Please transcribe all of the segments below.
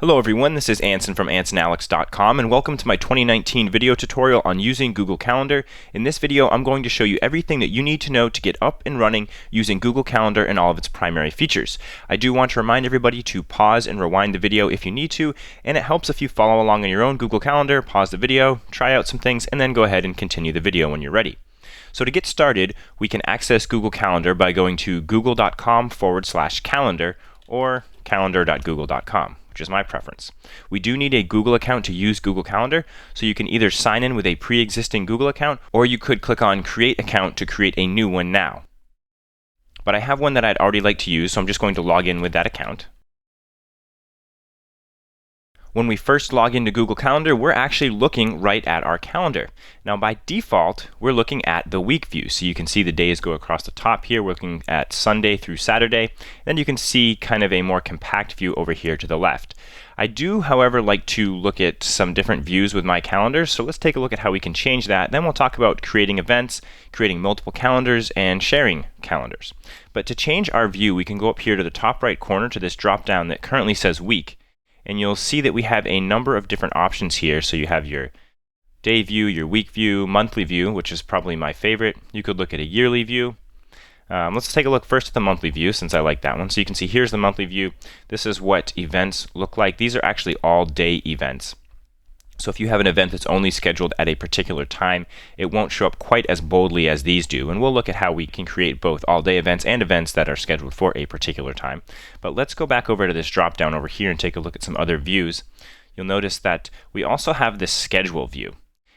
Hello everyone, this is Anson from AnsonAlex.com and welcome to my 2019 video tutorial on using Google Calendar. In this video, I'm going to show you everything that you need to know to get up and running using Google Calendar and all of its primary features. I do want to remind everybody to pause and rewind the video if you need to, and it helps if you follow along on your own Google Calendar, pause the video, try out some things, and then go ahead and continue the video when you're ready. So to get started, we can access Google Calendar by going to google.com/calendar or calendar.google.com. Which is my preference. We do need a Google account to use Google Calendar, so you can either sign in with a pre-existing Google account, or you could click on Create Account to create a new one now. But I have one that I'd already like to use, so I'm just going to log in with that account. When we first log into Google Calendar, we're actually looking right at our calendar. Now by default, we're looking at the week view. So you can see the days go across the top here. We're looking at Sunday through Saturday. Then you can see kind of a more compact view over here to the left. I do, however, like to look at some different views with my calendar. So let's take a look at how we can change that. Then we'll talk about creating events, creating multiple calendars, and sharing calendars. But to change our view, we can go up here to the top right corner to this drop down that currently says week. And you'll see that we have a number of different options here. So you have your day view, your week view, monthly view, which is probably my favorite. You could look at a yearly view. Let's take a look first at the monthly view since I like that one. So you can see here's the monthly view. This is what events look like. These are actually all day events. So if you have an event that's only scheduled at a particular time, it won't show up quite as boldly as these do. And we'll look at how we can create both all-day events and events that are scheduled for a particular time. But let's go back over to this drop-down over here and take a look at some other views. You'll notice that we also have this schedule view.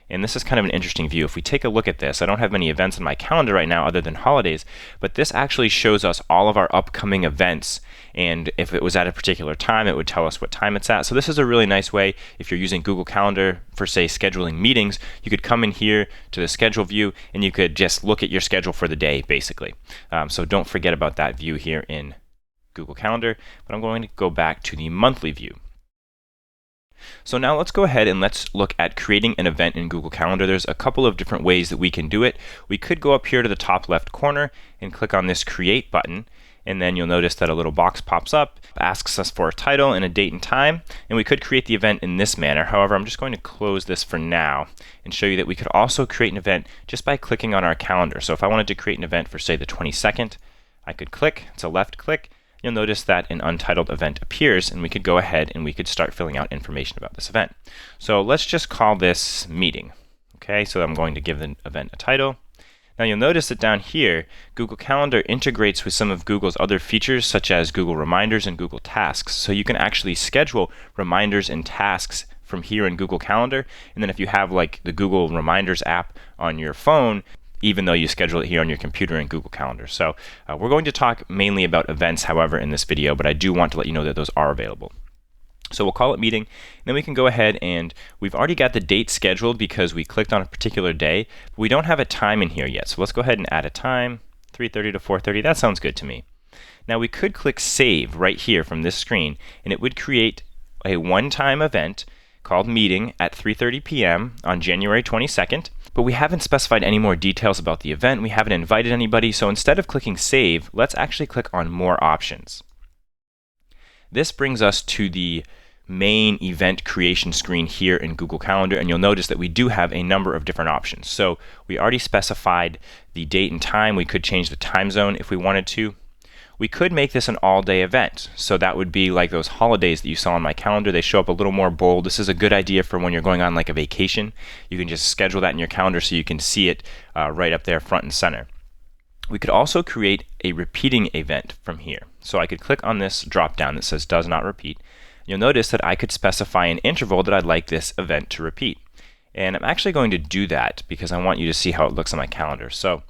And this is kind of an interesting view. If we take a look at this, I don't have many events in my calendar right now other than holidays, but this actually shows us all of our upcoming events. And if it was at a particular time, it would tell us what time it's at. So this is a really nice way. If you're using Google Calendar for, say, scheduling meetings, you could come in here to the schedule view and you could just look at your schedule for the day, basically. So don't forget about that view here in Google Calendar. But I'm going to go back to the monthly view. So now let's go ahead and let's look at creating an event in Google Calendar. There's a couple of different ways that we can do it. We could go up here to the top left corner and click on this Create button, and then you'll notice that a little box pops up, asks us for a title and a date and time, and we could create the event in this manner. However, I'm just going to close this for now and show you that we could also create an event just by clicking on our calendar. So if I wanted to create an event for, say, the 22nd, I could click. It's a left click. You'll notice that an untitled event appears, and we could go ahead and we could start filling out information about this event. So let's just call this meeting. Okay, so I'm going to give the event a title. Now you'll notice that down here, Google Calendar integrates with some of Google's other features, such as Google Reminders and Google Tasks. So you can actually schedule reminders and tasks from here in Google Calendar. And then if you have like the Google Reminders app on your phone, even though you schedule it here on your computer in Google Calendar. So we're going to talk mainly about events, however, in this video, but I do want to let you know that those are available. So we'll call it meeting, and then we can go ahead and we've already got the date scheduled because we clicked on a particular day, but we don't have a time in here yet. So let's go ahead and add a time, 3:30 to 4:30. That sounds good to me. Now we could click Save right here from this screen, and it would create a one-time event called Meeting at 3:30 p.m. on January 22nd. But we haven't specified any more details about the event. We haven't invited anybody. So instead of clicking Save, let's actually click on More Options. This brings us to the main event creation screen here in Google Calendar, and you'll notice that we do have a number of different options. So we already specified the date and time. We could change the time zone if we wanted to. We could make this an all-day event. So that would be like those holidays that you saw on my calendar. They show up a little more bold. This is a good idea for when you're going on like a vacation. You can just schedule that in your calendar so you can see it right up there front and center. We could also create a repeating event from here. So I could click on this drop down that says does not repeat. You'll notice that I could specify an interval that I'd like this event to repeat. And I'm actually going to do that because I want you to see how it looks on my calendar. So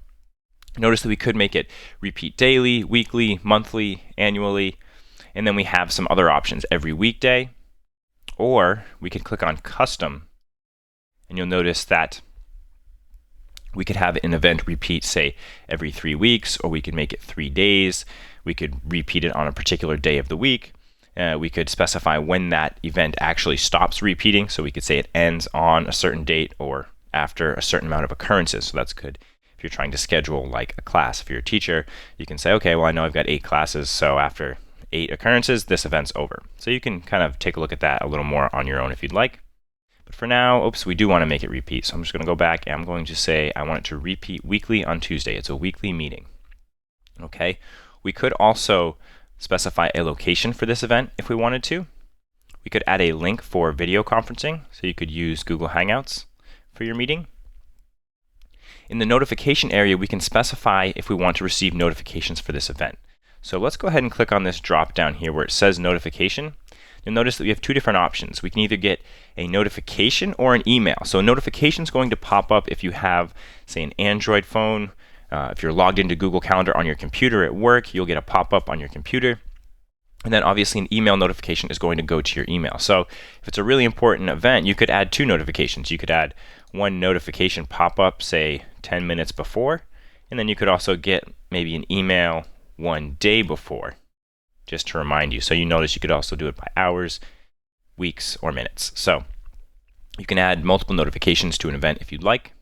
notice that we could make it repeat daily, weekly, monthly, annually, and then we have some other options every weekday, or we could click on custom, and you'll notice that we could have an event repeat, say, every 3 weeks, or we could make it 3 days. We could repeat it on a particular day of the week. We could specify when that event actually stops repeating, so we could say it ends on a certain date or after a certain amount of occurrences, so that's good. If you're trying to schedule like a class, if you're a teacher, you can say, okay, well, I know I've got 8 classes, so after 8 occurrences, this event's over. So you can kind of take a look at that a little more on your own if you'd like. But for now, we do want to make it repeat. So I'm just going to go back and I'm going to say I want it to repeat weekly on Tuesday. It's a weekly meeting. Okay. We could also specify a location for this event if we wanted to. We could add a link for video conferencing, so you could use Google Hangouts for your meeting. In the notification area, we can specify if we want to receive notifications for this event. So let's go ahead and click on this drop down here where it says notification. You'll notice that we have two different options. We can either get a notification or an email. So a notification is going to pop up if you have, say, an Android phone. If you're logged into Google Calendar on your computer at work, you'll get a pop-up on your computer. And then obviously an email notification is going to go to your email. So if it's a really important event, you could add two notifications. You could add one notification pop-up, say 10 minutes before, and then you could also get maybe an email one day before, just to remind you. So you notice you could also do it by hours, weeks, or minutes. So you can add multiple notifications to an event if you'd like.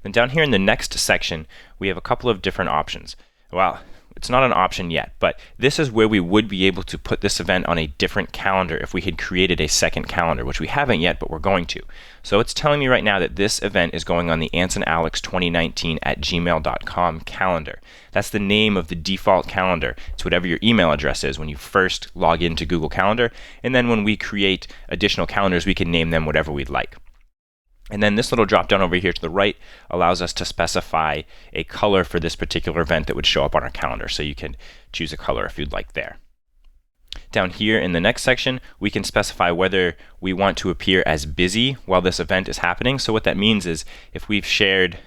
Then down here in the next section, we have a couple of different options. Well, it's not an option yet, but this is where we would be able to put this event on a different calendar if we had created a second calendar, which we haven't yet, but we're going to. So it's telling me right now that this event is going on the ansonalex2019@gmail.com calendar. That's the name of the default calendar. It's whatever your email address is when you first log into Google Calendar. And then when we create additional calendars, we can name them whatever we'd like. And then this little drop down over here to the right allows us to specify a color for this particular event that would show up on our calendar. So you can choose a color if you'd like there. Down here in the next section, we can specify whether we want to appear as busy while this event is happening. So what that means is if we've shared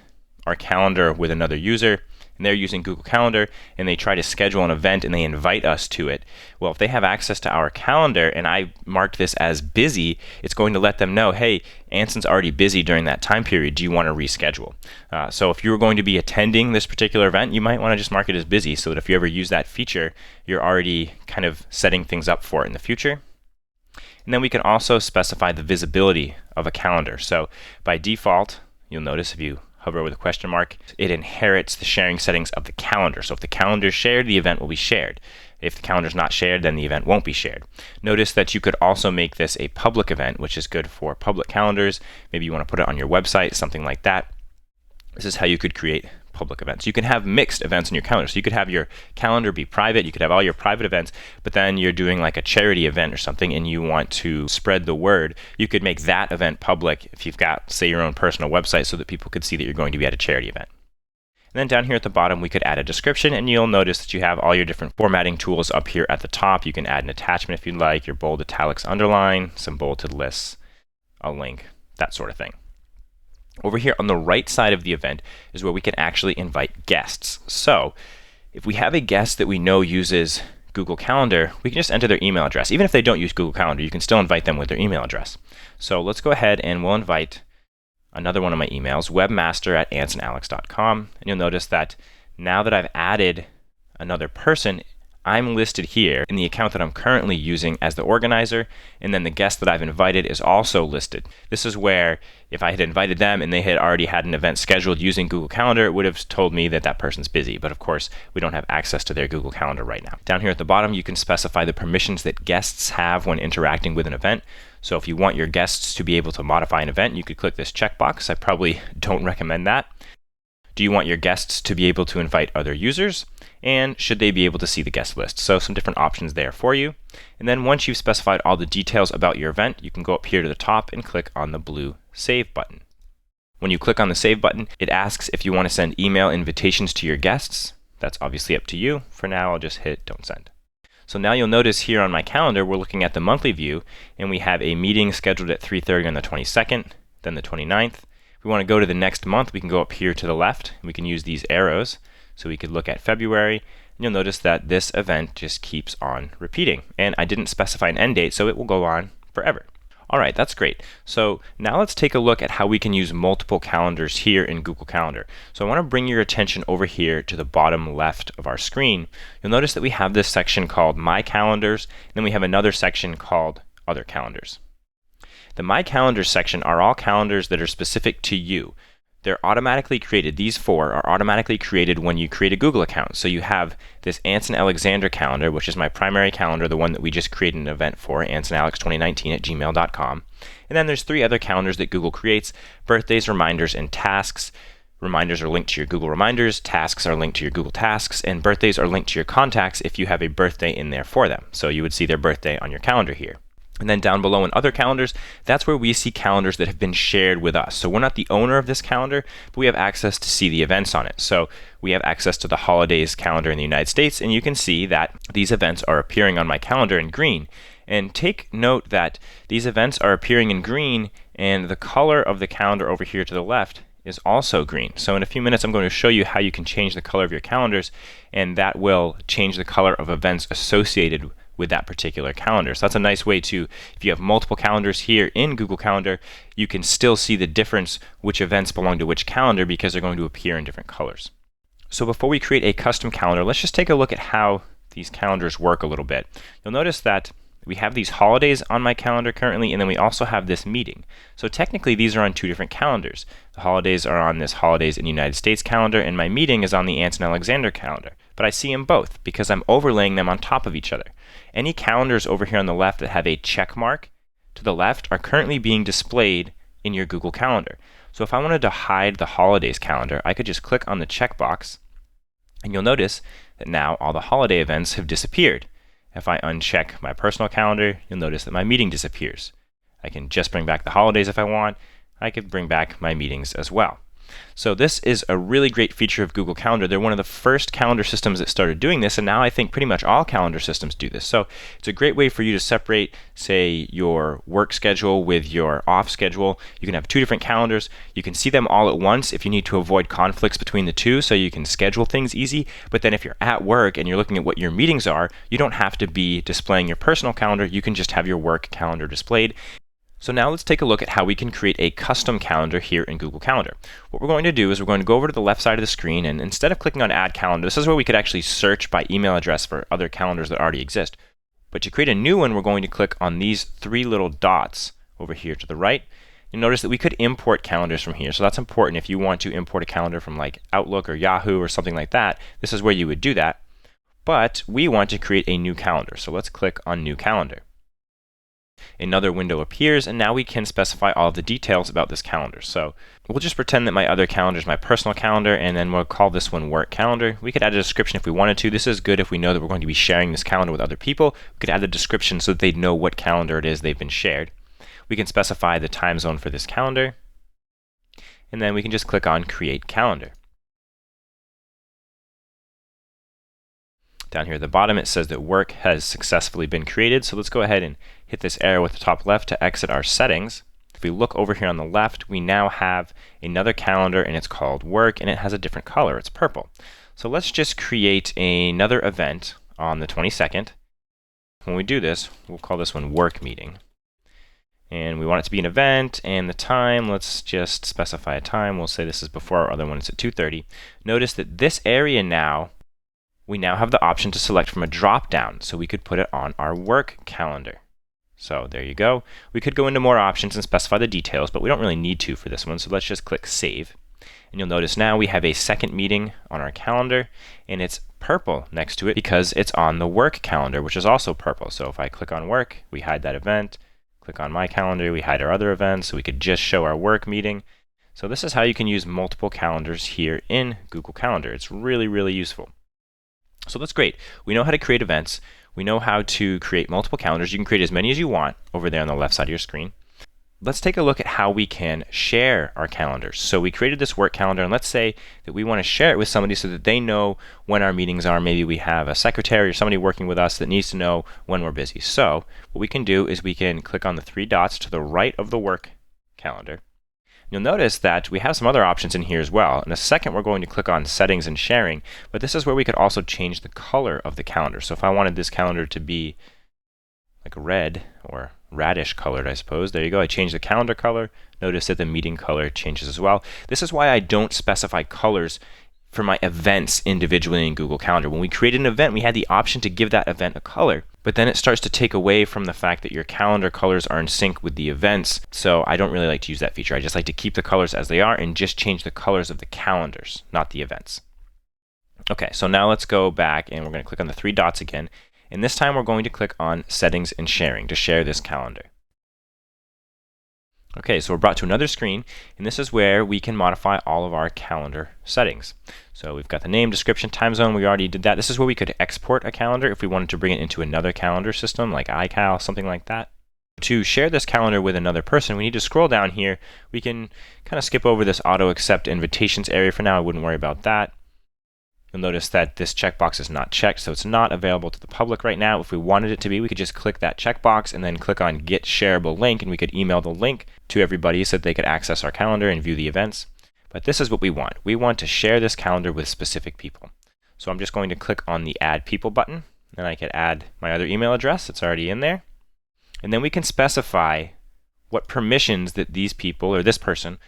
our calendar with another user, and they're using Google Calendar, and they try to schedule an event and they invite us to it. Well, if they have access to our calendar and I marked this as busy, it's going to let them know, hey, Anson's already busy during that time period. Do you want to reschedule? So if you were going to be attending this particular event, you might want to just mark it as busy so that if you ever use that feature, you're already kind of setting things up for it in the future. And then we can also specify the visibility of a calendar. So by default, you'll notice if you hover with a question mark, it inherits the sharing settings of the calendar. So if the calendar is shared, the event will be shared. If the calendar is not shared, then the event won't be shared. Notice that you could also make this a public event, which is good for public calendars. Maybe you want to put it on your website, something like that. This is how you could create public events. You can have mixed events in your calendar. So you could have your calendar be private. You could have all your private events, but then you're doing like a charity event or something and you want to spread the word. You could make that event public if you've got, say, your own personal website so that people could see that you're going to be at a charity event. And then down here at the bottom, we could add a description, and you'll notice that you have all your different formatting tools up here at the top. You can add an attachment if you'd like, your bold, italics, underline, some bulleted lists, a link, that sort of thing. Over here on the right side of the event is where we can actually invite guests. So if we have a guest that we know uses Google Calendar, we can just enter their email address. Even if they don't use Google Calendar, you can still invite them with their email address. So let's go ahead and we'll invite another one of my emails, webmaster@ansonalex.com. And you'll notice that now that I've added another person, I'm listed here in the account that I'm currently using as the organizer, and then the guest that I've invited is also listed. This is where if I had invited them and they had already had an event scheduled using Google Calendar, it would have told me that that person's busy. But of course, we don't have access to their Google Calendar right now. Down here at the bottom, you can specify the permissions that guests have when interacting with an event. So if you want your guests to be able to modify an event, you could click this checkbox. I probably don't recommend that. Do you want your guests to be able to invite other users? And should they be able to see the guest list? So some different options there for you. And then once you've specified all the details about your event, you can go up here to the top and click on the blue Save button. When you click on the Save button, it asks if you want to send email invitations to your guests. That's obviously up to you. For now, I'll just hit Don't Send. So now you'll notice here on my calendar, we're looking at the monthly view, and we have a meeting scheduled at 3:30 on the 22nd, then the 29th. If we want to go to the next month, we can go up here to the left. We can use these arrows. So we could look at February, and you'll notice that this event just keeps on repeating. And I didn't specify an end date, so it will go on forever. All right, that's great. So now let's take a look at how we can use multiple calendars here in Google Calendar. So I want to bring your attention over here to the bottom left of our screen. You'll notice that we have this section called My Calendars, and then we have another section called Other Calendars. The My Calendars section are all calendars that are specific to you. they're automatically created. These 4 are automatically created when you create a Google account. So you have this Anson Alexander calendar, which is my primary calendar, the one that we just created an event for, ansonalex2019@gmail.com. And then there's 3 other calendars that Google creates: birthdays, reminders, and tasks. Reminders are linked to your Google Reminders, tasks are linked to your Google Tasks, and birthdays are linked to your contacts if you have a birthday in there for them. So you would see their birthday on your calendar here. And then down below in other calendars, that's where we see calendars that have been shared with us. So we're not the owner of this calendar, but we have access to see the events on it. So we have access to the holidays calendar in the United States, and you can see that these events are appearing on my calendar in green. And take note that these events are appearing in green, and the color of the calendar over here to the left is also green. So in a few minutes, I'm going to show you how you can change the color of your calendars, and that will change the color of events associated with that particular calendar. So that's a nice way to, if you have multiple calendars here in Google Calendar, you can still see the difference which events belong to which calendar because they're going to appear in different colors. So before we create a custom calendar, let's just take a look at how these calendars work a little bit. You'll notice that we have these holidays on my calendar currently, and then we also have this meeting. So technically, these are on 2 different calendars. The holidays are on this Holidays in the United States calendar, and my meeting is on the Anson Alexander calendar. But I see them both because I'm overlaying them on top of each other. Any calendars over here on the left that have a check mark to the left are currently being displayed in your Google Calendar. So if I wanted to hide the holidays calendar, I could just click on the checkbox, and you'll notice that now all the holiday events have disappeared. If I uncheck my personal calendar, you'll notice that my meeting disappears. I can just bring back the holidays if I want. I could bring back my meetings as well. So this is a really great feature of Google Calendar. They're one of the first calendar systems that started doing this, and now I think pretty much all calendar systems do this. So it's a great way for you to separate, say, your work schedule with your off schedule. You can have 2 different calendars. You can see them all at once if you need to avoid conflicts between the 2, so you can schedule things easy. But then if you're at work and you're looking at what your meetings are, you don't have to be displaying your personal calendar. You can just have your work calendar displayed. So now let's take a look at how we can create a custom calendar here in Google Calendar. What we're going to do is we're going to go over to the left side of the screen, and instead of clicking on Add Calendar, this is where we could actually search by email address for other calendars that already exist. But to create a new one, we're going to click on these 3 little dots over here to the right. You'll notice that we could import calendars from here. So that's important if you want to import a calendar from like Outlook or Yahoo or something like that. This is where you would do that. But we want to create a new calendar. So let's click on New Calendar. Another window appears, and now we can specify all of the details about this calendar. So we'll just pretend that my other calendar is my personal calendar, and then we'll call this one Work Calendar. We could add a description if we wanted to. This is good if we know that we're going to be sharing this calendar with other people. We could add the description so that they'd know what calendar it is they've been shared. We can specify the time zone for this calendar, and then we can just click on Create Calendar. Down here at the bottom, it says that work has successfully been created. So let's go ahead and hit this arrow at the top left to exit our settings. If we look over here on the left, we now have another calendar, and it's called Work, and it has a different color. It's purple. So let's just create another event on the 22nd. When we do this, we'll call this one Work Meeting. And we want it to be an event, and the time, let's just specify a time. We'll say this is before our other one. It's at 2:30. Notice that this area now, we now have the option to select from a drop-down, so we could put it on our work calendar. So there you go. We could go into more options and specify the details, but we don't really need to for this one, so let's just click Save. And you'll notice now we have a second meeting on our calendar, and it's purple next to it because it's on the work calendar, which is also purple. So if I click on Work, we hide that event. Click on My Calendar, we hide our other events, so we could just show our work meeting. So this is how you can use multiple calendars here in Google Calendar. It's really, really useful. So that's great. We know how to create events. We know how to create multiple calendars. You can create as many as you want over there on the left side of your screen. Let's take a look at how we can share our calendars. So we created this work calendar, and let's say that we want to share it with somebody so that they know when our meetings are. Maybe we have a secretary or somebody working with us that needs to know when we're busy. So what we can do is we can click on the 3 dots to the right of the work calendar. You'll notice that we have some other options in here as well. In a second, we're going to click on Settings and Sharing, but this is where we could also change the color of the calendar. So if I wanted this calendar to be like red or radish colored, I suppose, there you go. I changed the calendar color. Notice that the meeting color changes as well. This is why I don't specify colors for my events individually in Google Calendar. When we created an event, we had the option to give that event a color, but then it starts to take away from the fact that your calendar colors are in sync with the events. So I don't really like to use that feature. I just like to keep the colors as they are and just change the colors of the calendars, not the events. Okay, so now let's go back and we're going to click on the three dots again. And this time we're going to click on Settings and Sharing to share this calendar. Okay, so we're brought to another screen, and this is where we can modify all of our calendar settings. So we've got the name, description, time zone. We already did that. This is where we could export a calendar if we wanted to bring it into another calendar system like iCal, something like that. To share this calendar with another person, we need to scroll down here. We can kind of skip over this auto accept invitations area for now. I wouldn't worry about that. You'll notice that this checkbox is not checked, so it's not available to the public right now. If we wanted it to be, we could just click that checkbox and then click on Get Shareable Link, and we could email the link to everybody so that they could access our calendar and view the events. But this is what we want. We want to share this calendar with specific people. So I'm just going to click on the Add People button, and I could add my other email address. It's already in there. And then we can specify what permissions that these people or this person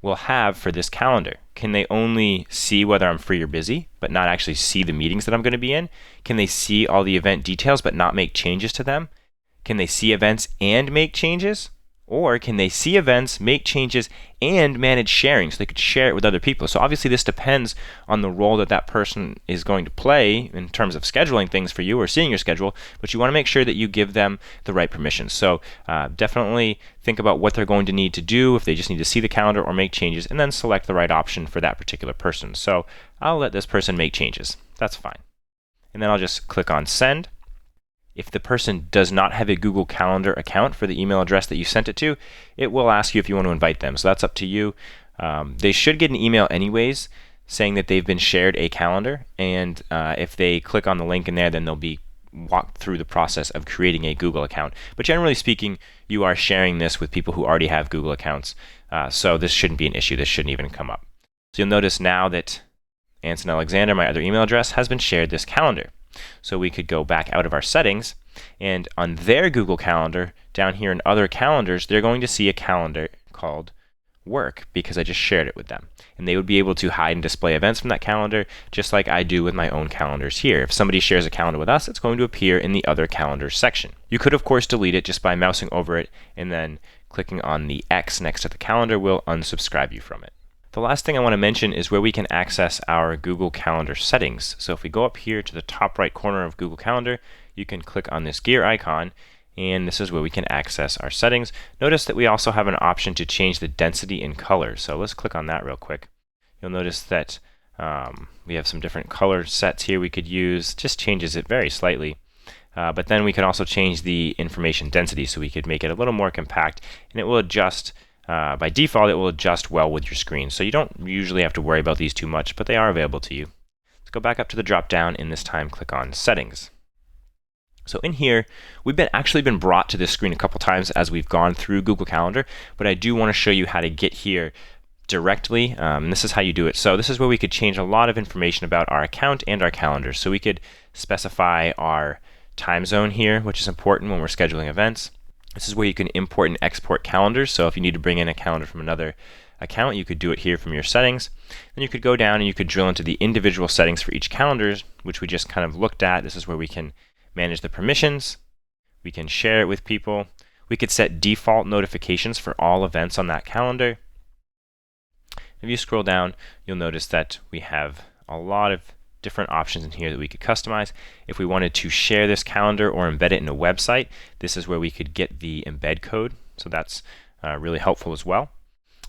will have for this calendar. Can they only see whether I'm free or busy, but not actually see the meetings that I'm going to be in? Can they see all the event details but not make changes to them? Can they see events and make changes? Or can they see events, make changes, and manage sharing so they could share it with other people? So obviously this depends on the role that that person is going to play in terms of scheduling things for you or seeing your schedule, but you want to make sure that you give them the right permissions. So definitely think about what they're going to need to do, if they just need to see the calendar or make changes, and then select the right option for that particular person. So I'll let this person make changes. That's fine. And then I'll just click on Send. If the person does not have a Google Calendar account for the email address that you sent it to, it will ask you if you want to invite them. So that's up to you. They should get an email anyways saying that they've been shared a calendar. And if they click on the link in there, then they'll be walked through the process of creating a Google account. But generally speaking, you are sharing this with people who already have Google accounts. So this shouldn't be an issue. This shouldn't even come up. So you'll notice now that Anson Alexander, my other email address, has been shared this calendar. So we could go back out of our settings, and on their Google Calendar, down here in Other Calendars, they're going to see a calendar called Work because I just shared it with them. And they would be able to hide and display events from that calendar just like I do with my own calendars here. If somebody shares a calendar with us, it's going to appear in the Other Calendars section. You could, of course, delete it just by mousing over it and then clicking on the X next to the calendar will unsubscribe you from it. The last thing I want to mention is where we can access our Google Calendar settings. So if we go up here to the top right corner of Google Calendar, you can click on this gear icon, and this is where we can access our settings. Notice that we also have an option to change the density in color. So let's click on that real quick. You'll notice that we have some different color sets here we could use. Just changes it very slightly. But then we can also change the information density so we could make it a little more compact, and it will adjust. By default, it will adjust well with your screen. So you don't usually have to worry about these too much, but they are available to you. Let's go back up to the drop down, and this time click on Settings. So in here, we've actually been brought to this screen a couple times as we've gone through Google Calendar, but I do want to show you how to get here directly, and this is how you do it. So this is where we could change a lot of information about our account and our calendar. So we could specify our time zone here, which is important when we're scheduling events. This is where you can import and export calendars. So if you need to bring in a calendar from another account, you could do it here from your settings. Then you could go down and you could drill into the individual settings for each calendar, which we just kind of looked at. This is where we can manage the permissions. We can share it with people. We could set default notifications for all events on that calendar. If you scroll down, you'll notice that we have a lot of different options in here that we could customize. If we wanted to share this calendar or embed it in a website, this is where we could get the embed code. So that's really helpful as well.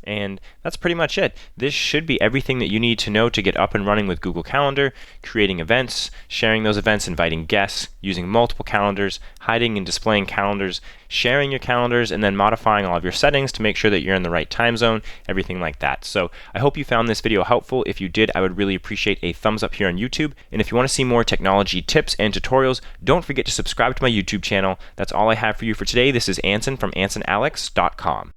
And that's pretty much it. This should be everything that you need to know to get up and running with Google Calendar, creating events, sharing those events, inviting guests, using multiple calendars, hiding and displaying calendars, sharing your calendars, and then modifying all of your settings to make sure that you're in the right time zone, everything like that. So I hope you found this video helpful. If you did, I would really appreciate a thumbs up here on YouTube. And if you want to see more technology tips and tutorials, don't forget to subscribe to my YouTube channel. That's all I have for you for today. This is Anson from AnsonAlex.com.